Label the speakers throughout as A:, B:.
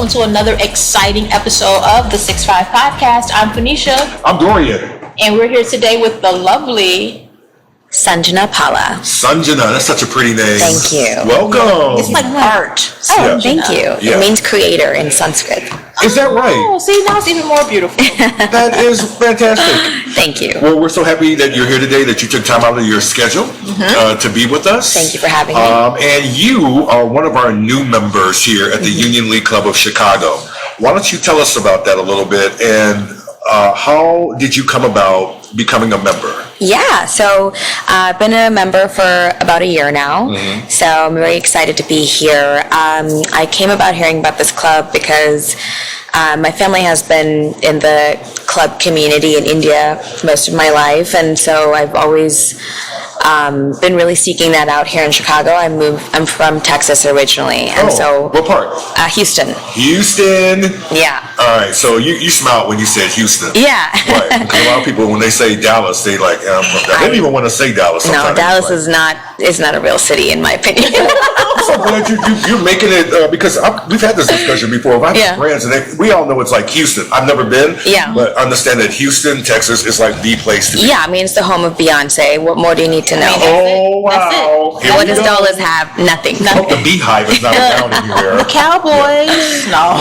A: welcome to another exciting episode of the 6'5 Podcast. I'm Phoenicia.
B: I'm Dorian.
A: And we're here today with the lovely
C: Sanjana Palla.
B: Sanjana, that's such a pretty name.
C: Thank you.
B: Welcome.
A: It's like art.
C: Oh, thank you.
B: Yeah.
C: It means creator in Sanskrit.
B: Is that right?
A: Oh, see, now it's even more beautiful.
B: That is fantastic.
C: Thank you.
B: Well, we're so happy that you're here today, that you took time out of your schedule to be with us.
C: Thank you for having me.
B: And you are one of our new members here at the Union League Club of Chicago. Why don't you tell us about that a little bit, and how did you come about becoming a member?
C: Yeah, so I've been a member for about a year now, so I'm very excited to be here. I came about hearing about this club because my family has been in the club community in India most of my life, and so I've always been really seeking that out here in Chicago. I'm from Texas originally, and so
B: what part?
C: Houston.
B: Houston.
C: Yeah.
B: All right, so you smiled when you said Houston.
C: Yeah.
B: Right, because a lot of people, when they say Dallas, they like, they don't even want to say Dallas.
C: No, Dallas is not a real city in my opinion.
B: I'm so glad you're making it, because we've had this discussion before. I have friends, and we all know it's like Houston. I've never been, but understand that Houston, Texas is like the place to be.
C: Yeah, I mean, it's the home of Beyonce. What more do you need to know?
B: Oh, wow.
C: What does Dallas have? Nothing.
B: I hope the Beehive is not around anywhere.
A: The Cowboys? No.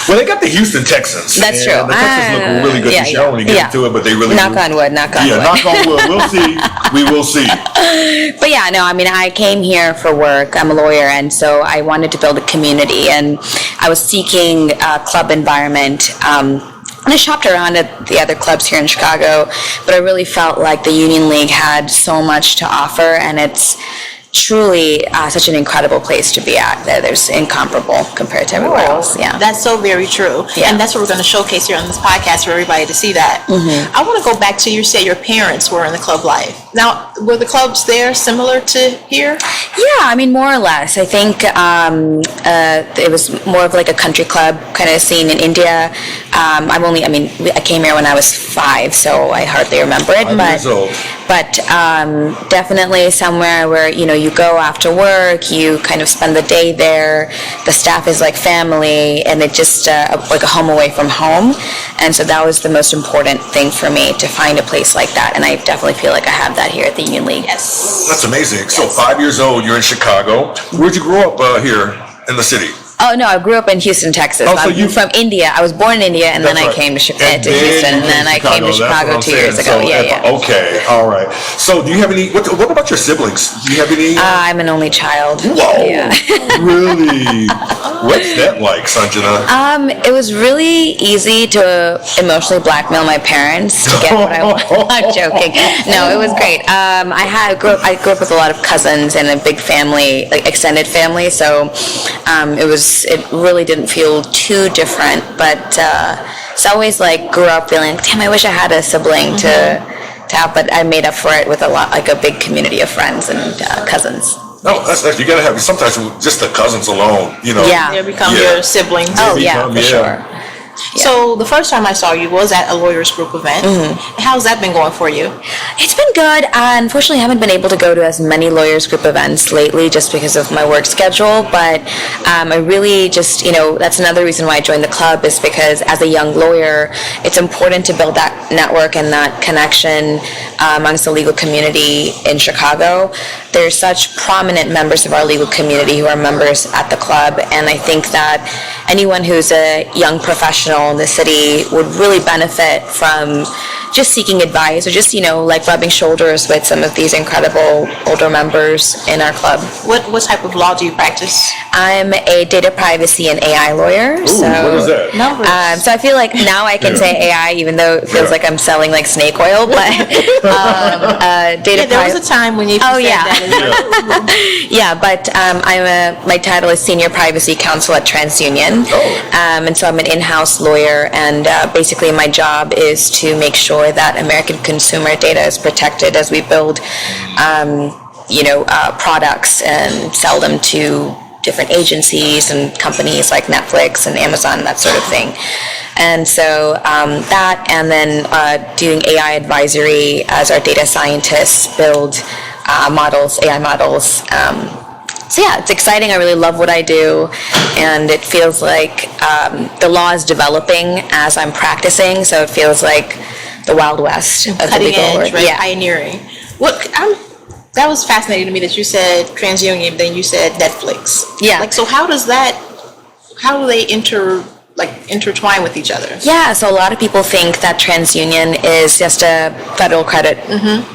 B: Well, they got the Houston Texans.
C: That's true.
B: The Texans look really good to show when you get into it, but they really
C: knock on wood. Knock on wood.
B: Knock on wood. We'll see. We will see.
C: But yeah, no, I mean, I came here for work. I'm a lawyer, and so I wanted to build a community, and I was seeking a club environment. And I shopped around at the other clubs here in Chicago, but I really felt like the Union League had so much to offer, and it's truly such an incredible place to be at. There's incomparable compared to everywhere else. Yeah,
A: that's so very true. And that's what we're going to showcase here on this podcast for everybody to see that. I want to go back to, you said your parents were in the club life. Now, were the clubs there similar to here?
C: Yeah, I mean, more or less. I think it was more of like a country club kind of scene in India. I came here when I was 5, so I hardly remember it.
B: 5 years old.
C: But definitely somewhere where, you go after work, you kind of spend the day there, the staff is like family, and it just like a home away from home. And so that was the most important thing for me, to find a place like that, and I definitely feel like I have that here at the Union League.
A: Yes.
B: That's amazing. So 5 years old, you're in Chicago. Where'd you grow up here in the city?
C: Oh, no, I grew up in Houston, Texas.
B: Oh, so
C: I'm from India. I was born in India, and then I came to Houston, and then I came to Chicago 2 years ago.
B: So, okay, all right. So do you have any, what about your siblings? Do you have any?
C: I'm an only child.
B: Whoa,
C: yeah.
B: Really? What's that like, Sanjana?
C: It was really easy to emotionally blackmail my parents to get what I want. I'm joking. No, it was great. I grew up with a lot of cousins and a big family, like extended family, so it really didn't feel too different, but it's always like grew up feeling, damn, I wish I had a sibling to have, but I made up for it with a big community of friends and cousins.
B: No, that's you gotta have, sometimes just the cousins alone,
C: Yeah.
A: They become your siblings.
C: Oh, yeah, for sure. Yeah.
A: So the first time I saw you was at a lawyers group event. How's that been going for you?
C: It's been good. Unfortunately, I haven't been able to go to as many lawyers group events lately just because of my work schedule, but I really just, that's another reason why I joined the club, is because as a young lawyer, it's important to build that network and that connection amongst the legal community in Chicago. There's such prominent members of our legal community who are members at the club, and I think that anyone who's a young professional in the city would really benefit from just seeking advice, or just, like rubbing shoulders with some of these incredible older members in our club.
A: What type of law do you practice?
C: I'm a data privacy and AI lawyer.
B: Ooh, what is that?
A: Numbers.
C: So I feel like now I can say AI, even though it feels like I'm selling like snake oil, but data privacy.
A: There was a time when you said that.
C: Yeah, but my title is Senior Privacy Counsel at TransUnion. And so I'm an in-house lawyer, and basically my job is to make sure that American consumer data is protected as we build products and sell them to different agencies and companies like Netflix and Amazon, that sort of thing. And so that, and then doing AI advisory as our data scientists build AI models So yeah, it's exciting. I really love what I do, and it feels like the law is developing as I'm practicing. So it feels like the Wild West of the
A: Cutting
C: legal
A: edge,
C: world.
A: right?
C: Yeah.
A: Pioneering. That was fascinating to me that you said TransUnion, then you said Netflix.
C: Yeah.
A: Like, so how do they intertwine with each other?
C: Yeah, so a lot of people think that TransUnion is just a federal credit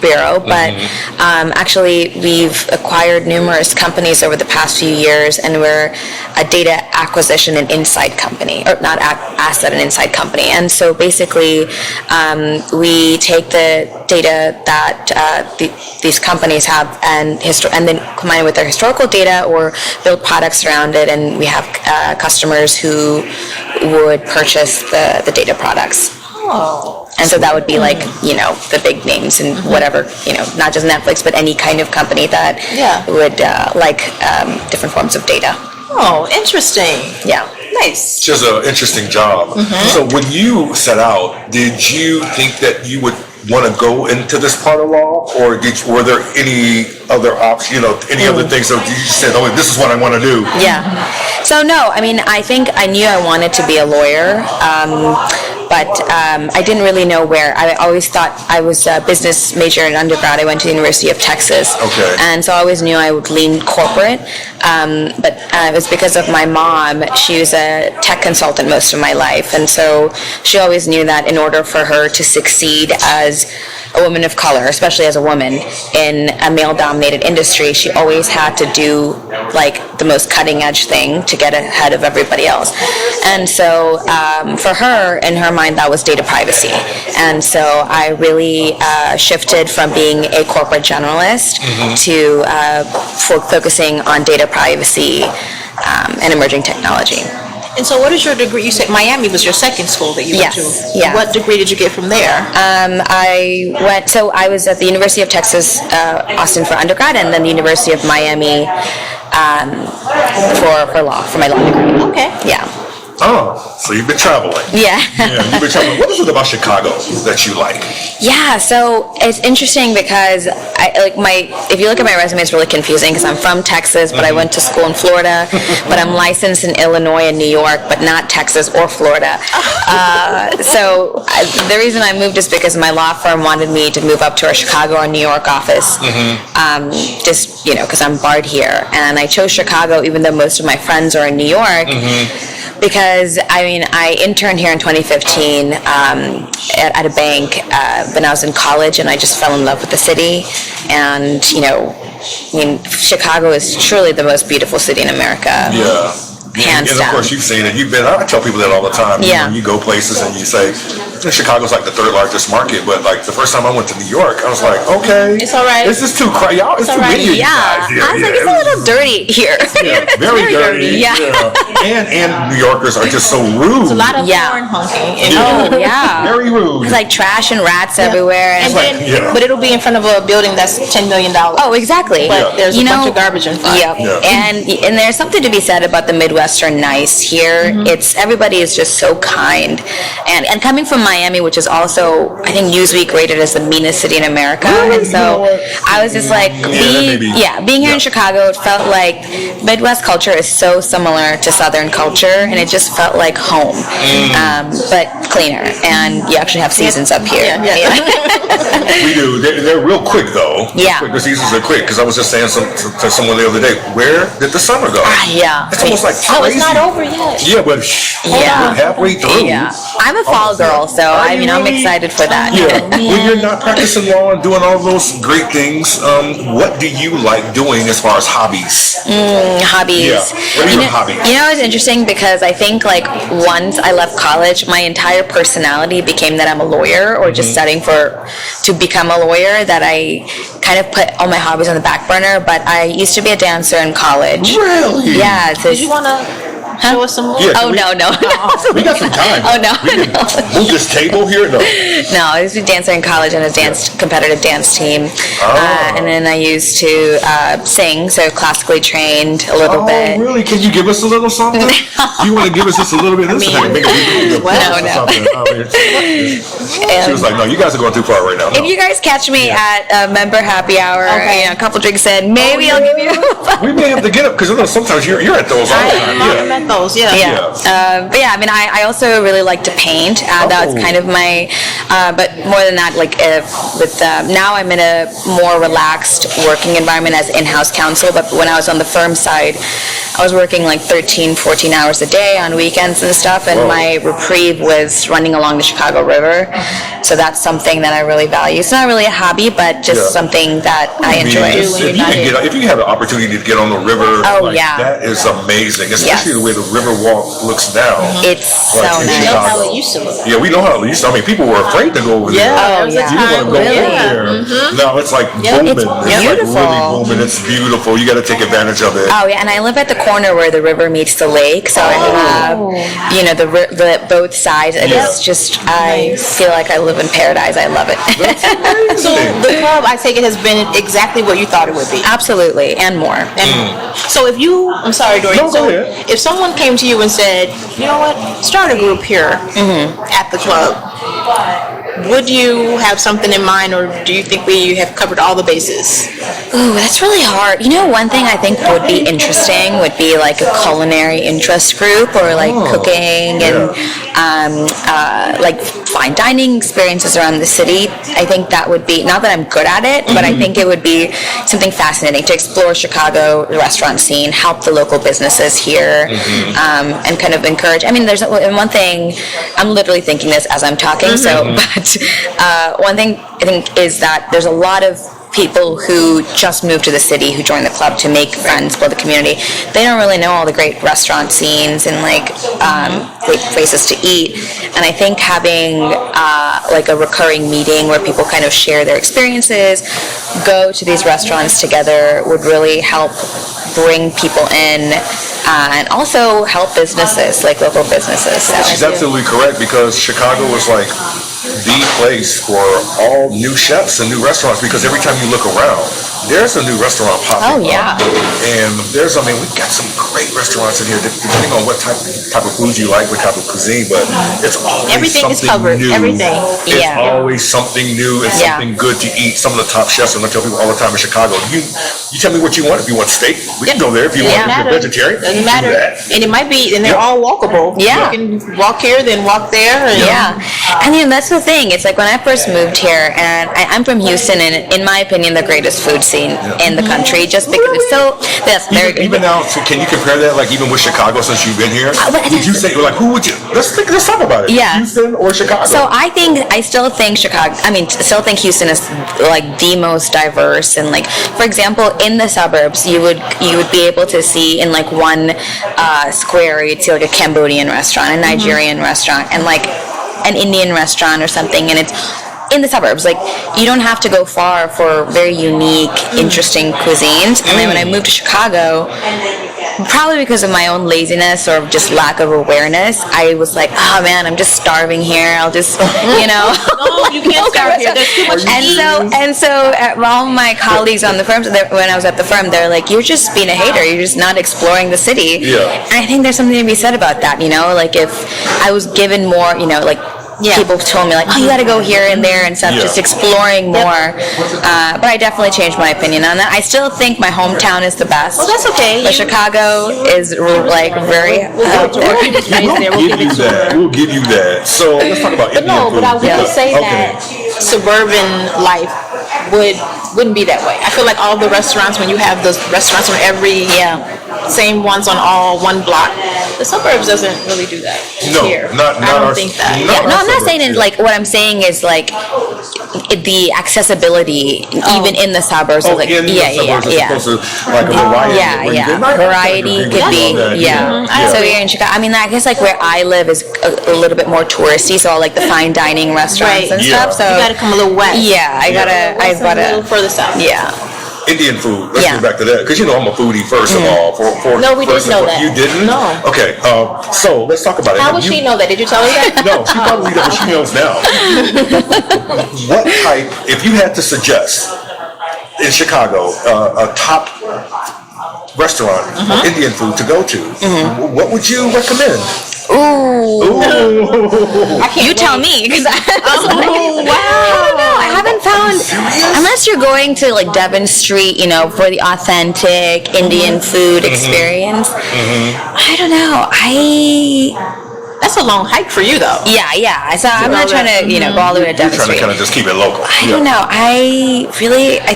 C: bureau, but actually we've acquired numerous companies over the past few years, and we're a data acquisition and insight company, or not asset and insight company. And so basically, we take the data that these companies have and then combine it with their historical data or build products around it, and we have customers who would purchase the data products.
A: Oh.
C: And so that would be like, the big names and whatever, not just Netflix, but any kind of company that would like different forms of data.
A: Oh, interesting.
C: Yeah.
A: Nice.
B: Just an interesting job. So when you set out, did you think that you would want to go into this part of law, or were there any other options, any other things that you just said, oh, this is what I want to do?
C: Yeah. So no, I think I knew I wanted to be a lawyer, but I didn't really know where. I always thought I was a business major in undergrad. I went to the University of Texas.
B: Okay.
C: And so I always knew I would lean corporate, but it was because of my mom. She was a tech consultant most of my life, and so she always knew that in order for her to succeed as a woman of color, especially as a woman in a male-dominated industry, she always had to do like the most cutting-edge thing to get ahead of everybody else. And so for her, in her mind, that was data privacy. And so I really shifted from being a corporate generalist to focusing on data privacy and emerging technology.
A: And so what is your degree? You said Miami was your second school that you went to.
C: Yeah.
A: What degree did you get from there?
C: I was at the University of Texas, Austin for undergrad, and then the University of Miami for my law degree.
A: Okay.
C: Yeah.
B: Oh, so you've been traveling.
C: Yeah.
B: You've been traveling. What is it about Chicago that you like?
C: Yeah, so it's interesting because if you look at my resume, it's really confusing because I'm from Texas, but I went to school in Florida, but I'm licensed in Illinois and New York, but not Texas or Florida. The reason I moved is because my law firm wanted me to move up to our Chicago or New York office, just, because I'm barred here. And I chose Chicago even though most of my friends are in New York. Because I interned here in 2015 at a bank when I was in college, and I just fell in love with the city. And Chicago is truly the most beautiful city in America.
B: Yeah.
C: Hands
B: and
C: down.
B: of course, you've seen it. I tell people that all the time.
C: Yeah.
B: You go places and you say, Chicago's like the third largest market, but like the first time I went to New York, I was like, okay,
A: it's all right.
B: This is too crazy. It's too many of you guys here.
C: I was like, it's a little dirty here.
B: Yeah, very dirty.
C: Yeah.
B: And New Yorkers are just so rude.
A: It's a lot of horn honking.
B: Very rude.
C: It's like trash and rats everywhere.
A: But it'll be in front of a building that's $10 million.
C: Oh, exactly.
A: But there's a bunch of garbage in front.
C: Yep. And there's something to be said about the Midwestern nice here. Everybody is just so kind. And coming from Miami, which is also, I think Newsweek rated as the meanest city in America. And so I was just like, being here in Chicago, it felt like Midwest culture is so similar to Southern culture, and it just felt like home, but cleaner. And you actually have seasons up here.
B: We do. They're real quick though.
C: Yeah.
B: The seasons are quick, because I was just saying to someone the other day, where did the summer go? It's almost like crazy.
A: Oh, it's not over yet.
B: Yeah, but we're halfway through.
C: Yeah. I'm a fall girl, so I'm excited for that.
B: Yeah. When you're not practicing law and doing all those great things, what do you like doing as far as hobbies?
C: Hobbies.
B: Yeah. What are your hobbies?
C: It's interesting because I think once I left college, my entire personality became that I'm a lawyer or just studying to become a lawyer, that I kind of put all my hobbies on the back burner. But I used to be a dancer in college.
B: Really?
C: Yeah.
A: Did you want to Show us some more.
B: Yeah.
C: Oh, no.
B: We got some time.
C: Oh, no.
B: Move this table here? No.
C: No, I used to be a dancer in college in a competitive dance team. And then I used to sing, so classically trained a little bit.
B: Oh, really? Can you give us a little something? You want to give us just a little bit? This is like make a
C: No.
B: She was like, no, you guys are going too far right now. No.
C: If you guys catch me at a member happy hour,
A: Okay.
C: a couple drinks in, maybe I'll give you.
B: We may have to get up because sometimes you're at those all the time.
A: I'm at those,
C: But yeah, I mean, I also really like to paint. That was kind of my, but more than that, like now I'm in a more relaxed working environment as in-house counsel. But when I was on the firm side, I was working like 13, 14 hours a day on weekends and stuff, and my reprieve was running along the Chicago River. So that's something that I really value. It's not really a hobby, but just something that I enjoy.
B: If you have an opportunity to get on the river, that is amazing. Especially the way the river walk looks now.
C: It's so nice.
A: We know how it used to look.
B: Yeah, we know how it used to. I mean, people were afraid to go over there.
A: Yeah,
B: You didn't want to go over there. Now it's like booming.
C: It's beautiful.
B: Like really booming. It's beautiful. You got to take advantage of it.
C: Oh yeah, and I live at the corner where the river meets the lake, so I have the both sides, and it's just I feel like I live in paradise. I love it.
A: So the club, I take it, has been exactly what you thought it would be.
C: Absolutely, and more.
A: So I'm sorry, Doreen.
B: No, go ahead.
A: If someone came to you and said, you know what, start a group here at the club, would you have something in mind, or do you think we have covered all the bases?
C: Ooh, that's really hard. One thing I think would be interesting would be like a culinary interest group, or like cooking and like fine dining experiences around the city. I think that would be, not that I'm good at it, but I think it would be something fascinating to explore Chicago, the restaurant scene, help the local businesses here, and kind of encourage. I mean, there's one thing, I'm literally thinking this as I'm talking, but one thing I think is that there's a lot of people who just moved to the city, who join the club to make friends, build a community. They don't really know all the great restaurant scenes and like great places to eat. And I think having like a recurring meeting where people kind of share their experiences, go to these restaurants together, would really help bring people in, and also help businesses, like local businesses. So
B: She's absolutely correct, because Chicago was like the place for all new chefs and new restaurants, because every time you look around, there's a new restaurant popping up. And we've got some great restaurants in here, depending on what type of food you like, what type of cuisine, but it's always
A: Everything is covered.
B: new.
A: Everything.
B: It's always something new and something good to eat. Some of the top chefs, and I tell people all the time in Chicago, you tell me what you want. If you want steak, we can go there. If you want, if you're vegetarian,
A: doesn't matter. And it might be, and they're all walkable.
C: Yeah.
A: You can walk here, then walk there. And,
C: and that's the thing. It's like when I first moved here, and I'm from Houston, and in my opinion, the greatest food scene in the country, just because it's so. That's very good.
B: Even now, can you compare that, like even with Chicago, since you've been here? Would you say, like, who would you? Let's talk about it.
C: Yeah.
B: Houston or Chicago?
C: So I still think still think Houston is like the most diverse, and like, for example, in the suburbs, you would be able to see in like one square, you'd see like a Cambodian restaurant, a Nigerian restaurant, and like an Indian restaurant or something, and it's in the suburbs. Like, you don't have to go far for very unique, interesting cuisines. And then when I moved to Chicago, probably because of my own laziness or just lack of awareness, I was like, oh man, I'm just starving here. I'll just,
A: No, you can't starve here. There's too much to eat.
C: And so all my colleagues on the firm, when I was at the firm, they're like, you're just being a hater. You're just not exploring the city. And I think there's something to be said about that, like if I was given more, like, people told me like, oh, you got to go here and there and stuff, just exploring more. But I definitely changed my opinion on that. I still think my hometown is the best.
A: Well, that's okay.
C: But Chicago is like very.
B: We'll give you that. So let's talk about Indian food.
A: But I will say that suburban life wouldn't be that way. I feel like all the restaurants, when you have those restaurants on every same ones on all one block, the suburbs doesn't really do that. Here.
B: Not
A: I don't think that.
C: I'm not saying it. Like, what I'm saying is like the accessibility even in the suburbs.
B: In the suburbs, like a variety.
C: Variety could be So here in Chicago, I mean, I guess like where I live is a little bit more touristy, so all like the fine dining restaurants and stuff. So
A: you gotta come a little west.
C: I've got
A: a little further south.
B: Indian food. Let's
C: Yeah.
B: get back to that because I'm a foodie first of all.
A: No, we didn't know that.
B: You didn't?
A: No.
B: Okay. So let's talk about it.
A: How would she know that? Did you tell her that?
B: No, she probably does. She knows now. What type? If you had to suggest in Chicago a top restaurant of Indian food to go to, what would you recommend?
C: Ooh.
A: I can't
C: You tell
A: wait.
C: me, because I don't know. I haven't found, unless you're going to like Devon Street, for the authentic Indian food experience. I don't know.
A: That's a long hike for you, though.
C: Yeah. So I'm not trying to, go all the way to
B: You're
C: Devon
B: trying to
C: Street.
B: kind of just keep it local.
C: I don't know. I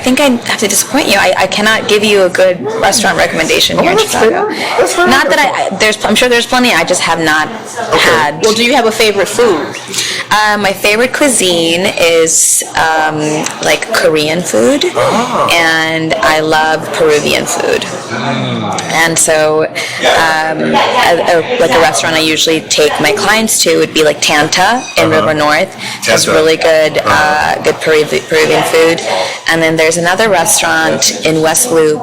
C: think I have to disappoint you. I cannot give you a good restaurant recommendation here in
B: that's
C: Chicago.
B: fair. That's fair.
C: Not that I'm sure there's plenty. I just have not had.
A: Well, do you have a favorite food?
C: My favorite cuisine is like Korean food, and I love Peruvian food. And so, like a restaurant I usually take my clients to would be like Tanta in River North. It's really good, good Peruvian food. And then there's another restaurant in West Loop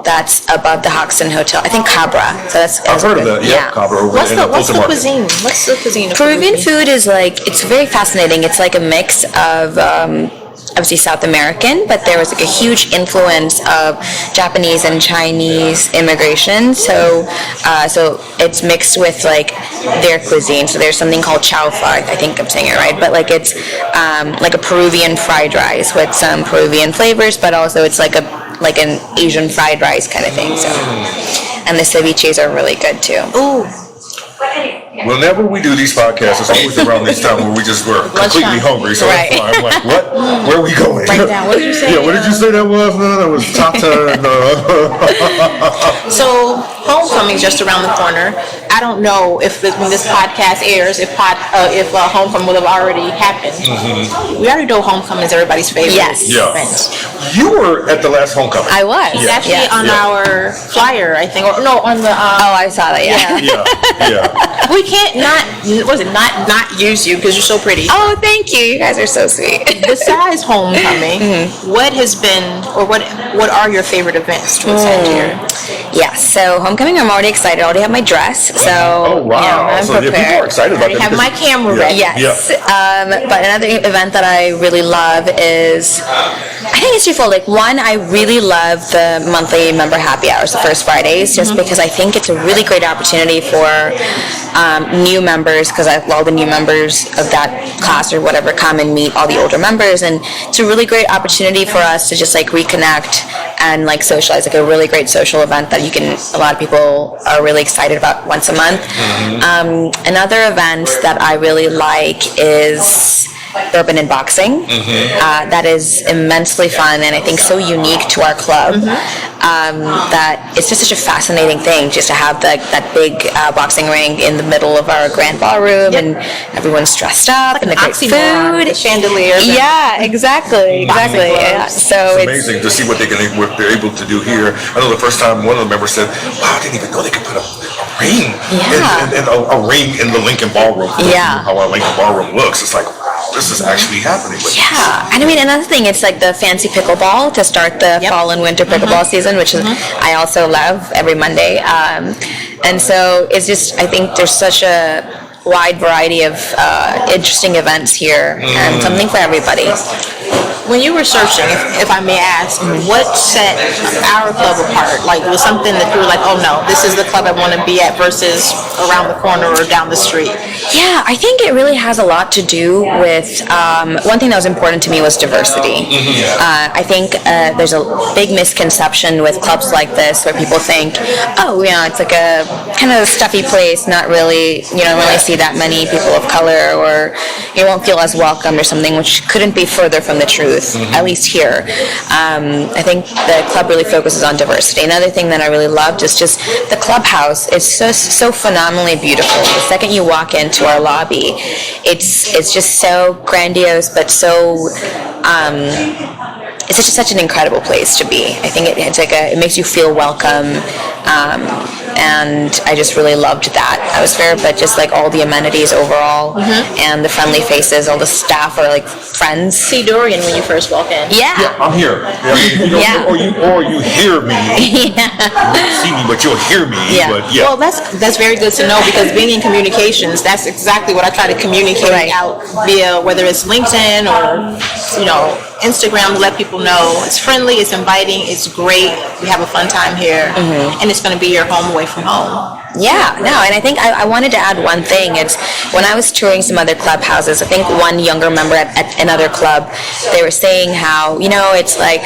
C: that's above the Hoxton Hotel. I think Cabra. So that's
B: I've heard of
C: good.
B: that. Yeah, Cabra over
A: What's
B: in
A: the
B: Fulton Market.
A: cuisine? What's the cuisine of
C: Peruvian food is it's very fascinating. It's like a mix of obviously South American, but there was like a huge influence of Japanese and Chinese immigration. So it's mixed with like their cuisine. So there's something called chaufa. I think I'm saying it right, but like it's like a Peruvian fried rice with some Peruvian flavors, but also it's like an Asian fried rice kind of thing. So, and the ceviches are really good too.
A: Ooh.
B: Whenever we do these podcasts, it's always around this time where we're completely hungry. So
C: Right.
B: I'm like, what? Where are we going?
A: Write down. What did you say?
B: Yeah, what did you say that was? No, that was Tata.
A: So homecoming's just around the corner. I don't know if when this podcast airs, if homecoming would have already happened. We already know homecoming is everybody's favorite.
C: Yes.
B: Yeah.
A: event.
B: You were at the last homecoming.
C: I was.
A: It's actually on our flyer, I think, or no, on the.
C: Oh, I saw that. Yeah.
B: Yeah.
A: We can't not use you because you're so pretty.
C: Oh, thank you. You guys are so sweet.
A: Besides homecoming, what has been, or what are your favorite events to attend here?
C: Yes. So homecoming, I'm already excited. I already have my dress. So
B: Oh wow!
C: I'm
B: So yeah,
C: prepared.
B: people are excited about
A: I
B: that.
A: have my camera ready.
C: Yes. But another event that I really love is, I think it's twofold. Like one, I really love the monthly member happy hours, the first Fridays, just because I think it's a really great opportunity for new members, because all the new members of that class or whatever come and meet all the older members, and it's a really great opportunity for us to just like reconnect and like socialize, like a really great social event that a lot of people are really excited about once a month. Another event that I really like is bourbon and boxing. That is immensely fun and I think so unique to our club, that it's just such a fascinating thing just to have that big boxing ring in the middle of our grand ballroom, and everyone's dressed up and the great
A: Oxymoron,
C: food,
A: the chandeliers.
C: Yeah, exactly. Yeah. So
B: It's amazing to see what what they're able to do here. I know the first time one of the members said, "Wow, I didn't even know they could put a ring and a ring in the Lincoln Ballroom."
C: Yeah.
B: How our Lincoln Ballroom looks, it's like, wow, this is actually happening. But
C: yeah, and I mean another thing, it's like the fancy pickleball to start the fall and winter pickleball season, which is I also love every Monday. And so it's just, I think there's such a wide variety of interesting events here, and something for everybody.
A: When you were searching, if I may ask, what set our club apart? Like, was something that you were like, oh no, this is the club I want to be at versus around the corner or down the street?
C: Yeah, I think it really has a lot to do with, one thing that was important to me was diversity. I think there's a big misconception with clubs like this where people think, oh, it's like a kind of stuffy place, not really, you don't really see that many people of color, or you won't feel as welcome or something, which couldn't be further from the truth, at least here. I think the club really focuses on diversity. Another thing that I really loved is just the clubhouse. It's so phenomenally beautiful. The second you walk into our lobby, it's just so grandiose, but so it's such an incredible place to be. I think it's like it makes you feel welcome, and I just really loved that atmosphere. But just like all the amenities overall, and the friendly faces, all the staff are like friends.
A: See Dorian when you first walk in.
C: Yeah.
B: Yeah, I'm here.
C: Yeah.
B: Or you hear me. You don't see me, but you'll hear me.
C: Yeah.
B: But yeah.
A: Well, that's very good to know, because being in communications, that's exactly what I try to communicate out via, whether it's LinkedIn or, Instagram, to let people know it's friendly, it's inviting, it's great. We have a fun time here, and it's going to be your home away from home.
C: Yeah, no, and I think I wanted to add one thing. It's when I was touring some other clubhouses, I think one younger member at another club, they were saying how, it's like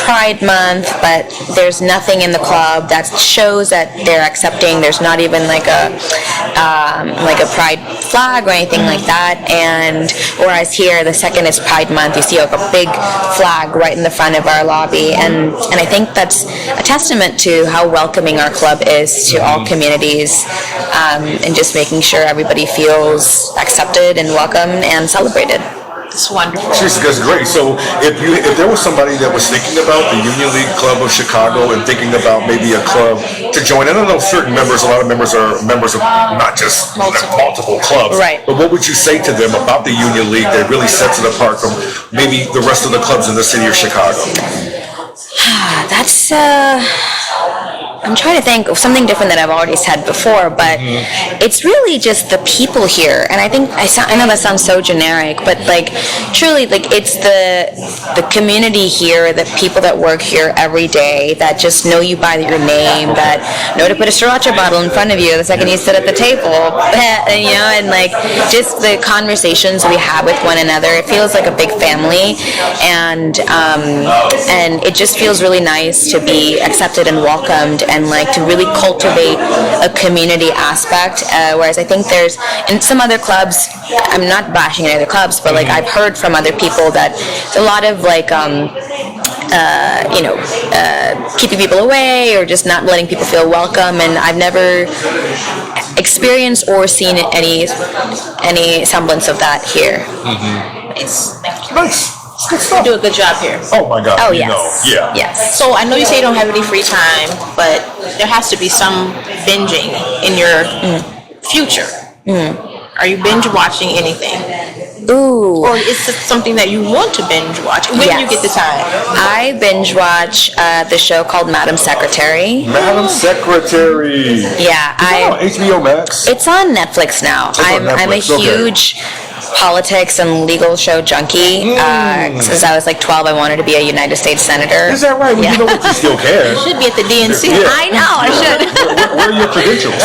C: Pride Month, but there's nothing in the club that shows that they're accepting. There's not even like a Pride flag or anything like that. And whereas here, the second it's Pride Month, you see like a big flag right in the front of our lobby. And I think that's a testament to how welcoming our club is to all communities. And just making sure everybody feels accepted and welcomed and celebrated.
A: It's wonderful.
B: That's great. So if there was somebody that was thinking about the Union League Club of Chicago and thinking about maybe a club to join, I don't know, certain members, a lot of members are members of not just multiple clubs,
C: right?
B: But what would you say to them about the Union League that really sets it apart from maybe the rest of the clubs in the city of Chicago?
C: That's I'm trying to think of something different that I've already said before, but it's really just the people here. And I think I know that sounds so generic, but like truly, like it's the community here, the people that work here every day that just know you by your name, that know to put a sriracha bottle in front of you the second you sit at the table, and like just the conversations we have with one another. It feels like a big family, and it just feels really nice to be accepted and welcomed, and like to really cultivate a community aspect, whereas I think there's in some other clubs, I'm not bashing any other clubs, but like I've heard from other people that it's a lot of like keeping people away or just not letting people feel welcome, and I've never experienced or seen any semblance of that here.
A: Nice. Thank you.
B: Nice.
A: You do a good job here.
B: Oh my God.
C: Oh yes.
B: Yeah.
C: Yes.
A: So I know you say you don't have any free time, but there has to be some binging in your future. Are you binge watching anything?
C: Ooh.
A: Or is it something that you want to binge watch when you get the time?
C: I binge watch the show called Madam Secretary.
B: Madam Secretary.
C: Yeah.
B: On HBO Max.
C: It's on Netflix now. I'm a huge politics and legal show junkie. Since I was like 12, I wanted to be a United States Senator.
B: Is that right? Well, you know what? You still can.
A: You should be at the DNC.
B: Yeah.
C: I know, I should.
B: Where are your credentials?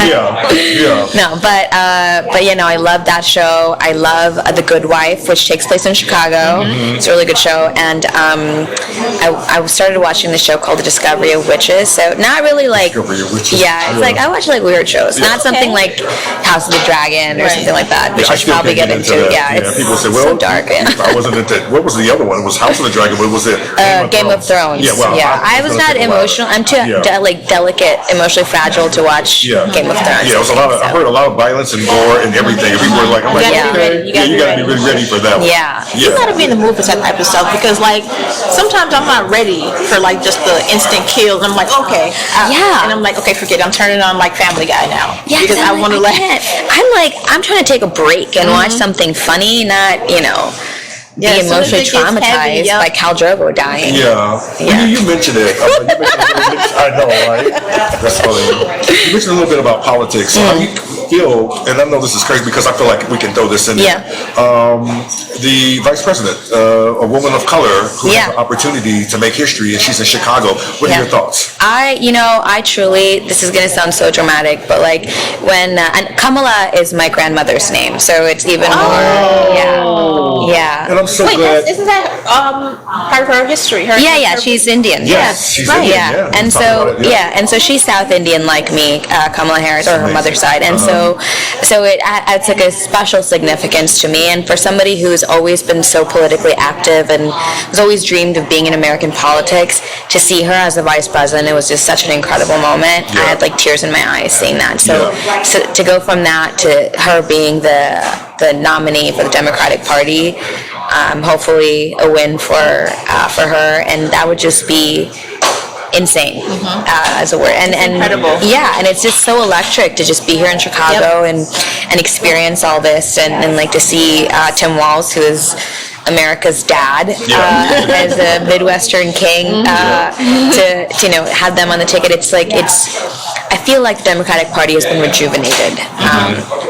B: Yeah.
C: No, but I love that show. I love The Good Wife, which takes place in Chicago. It's a really good show, and I started watching the show called The Discovery of Witches. So not really like, it's like I watch like weird shows, not something like House of the Dragon or something like that, which I should probably get into.
B: Yeah,
C: it's
B: people say, well,
C: so dark.
B: I wasn't into. What was the other one? It was House of the Dragon, but was it
C: Game of Thrones?
B: Yeah, well,
C: I was not emotional. I'm too delicate, emotionally fragile to watch Game of Thrones.
B: Yeah, it was a lot of. I heard a lot of violence and gore and everything. And people were like, I'm like, okay, you gotta be really ready for that one.
C: Yeah.
A: You gotta be in the mood for that type of stuff, because like sometimes I'm not ready for like just the instant kills. I'm like, okay, and I'm like, okay, forget it. I'm turning on like Family Guy now.
C: Yeah,
A: because I want to
C: I'm trying to take a break and watch something funny, not be emotionally traumatized by Khal Drogo dying.
B: Yeah. Well, you mentioned it. I know, right? That's funny. You mentioned a little bit about politics. So how do you feel, and I know this is crazy because I feel like we can throw this in there. The vice president, a woman of color who has an opportunity to make history, and she's in Chicago. What are your thoughts?
C: I truly, this is going to sound so dramatic, but like when, and Kamala is my grandmother's name, so it's even more,
B: And I'm so glad.
A: Isn't that part of her history?
C: She's Indian.
B: Yes, she's Indian.
C: And so and so she's South Indian like me, Kamala Harris, or her mother's side, and so it adds like a special significance to me. And for somebody who's always been so politically active and has always dreamed of being in American politics, to see her as the vice president, it was just such an incredible moment. I had like tears in my eyes seeing that. So to go from that to her being the nominee for the Democratic Party, hopefully a win for her, and that would just be insane as a word, and
A: incredible.
C: Yeah, and it's just so electric to just be here in Chicago and experience all this, and like to see Tim Walz, who is America's dad, as a Midwestern king, to have them on the ticket. It's like I feel like the Democratic Party has been rejuvenated.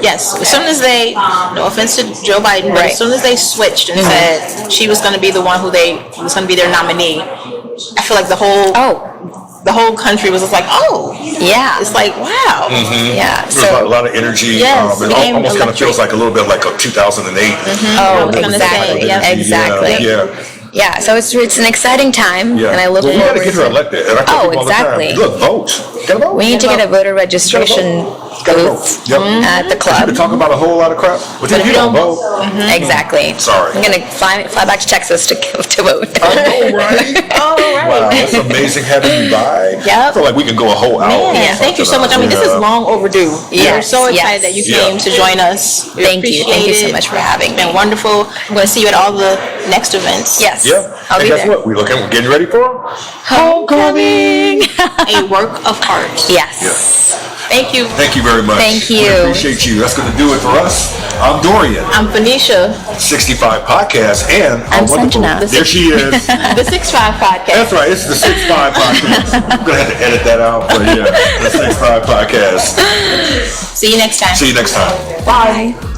A: Yes, as soon as they, no offense to Joe Biden, but
C: Right.
A: as soon as they switched and said she was going to be the one was going to be their nominee, I feel like the whole country was just like,
C: Yeah.
A: it's like, wow.
C: Yeah.
B: There's a lot of energy.
A: Yes,
B: It
A: became
B: almost kind of
A: electric.
B: feels like a little bit like a 2008.
C: Oh,
A: was gonna
C: exactly.
A: say, yeah.
C: Exactly.
B: Yeah.
C: So it's an exciting time,
B: Yeah.
C: and I look
B: well, we got
C: forward
B: to get her
C: to.
B: elected. And I tell
C: Oh,
B: people all the time,
C: exactly.
B: look, vote. Gotta vote.
C: We need to get a voter registration
B: Gotta vote.
C: booth
B: Yep.
C: at the
B: You
C: club.
B: can talk about a whole lot of crap, but then
A: if
B: you
A: you
B: don't
A: don't
B: vote.
C: Exactly.
B: Sorry.
C: I'm gonna fly back to Texas to vote.
B: I know, right? Wow, it's amazing having you by.
A: Yep.
B: I feel like we can go a whole hour.
A: Man,
B: on
A: thank you so
B: something
A: much. I mean, this is
B: else.
A: long overdue.
C: Yes,
A: We're so excited
C: yes.
A: that you
B: Yeah.
A: came to join us. We
C: Thank you. Thank you so
A: appreciate it.
C: much for having
A: It's been
C: me.
A: wonderful. I'm going to see you at all the next events.
C: Yes.
B: Yeah.
C: I'll
B: and
C: be
B: guess
C: there.
B: what? We're getting ready for
C: Homecoming.
A: A work of art.
C: Yes.
A: Thank you.
B: Thank you very much.
C: Thank
B: We
C: you.
B: appreciate you. That's going to do it for us. I'm Dorian,
A: I'm Phoenicia,
B: 65 Podcast, and our
C: I'm
B: wonderful-
C: Sanjana.
B: There she is.
A: the 6'5" podcast.
B: That's right. It's the 65 Podcast. I'm going to have to edit that out, but yeah, the 65 Podcast.
A: See you next time.
B: See you next time.
A: Bye.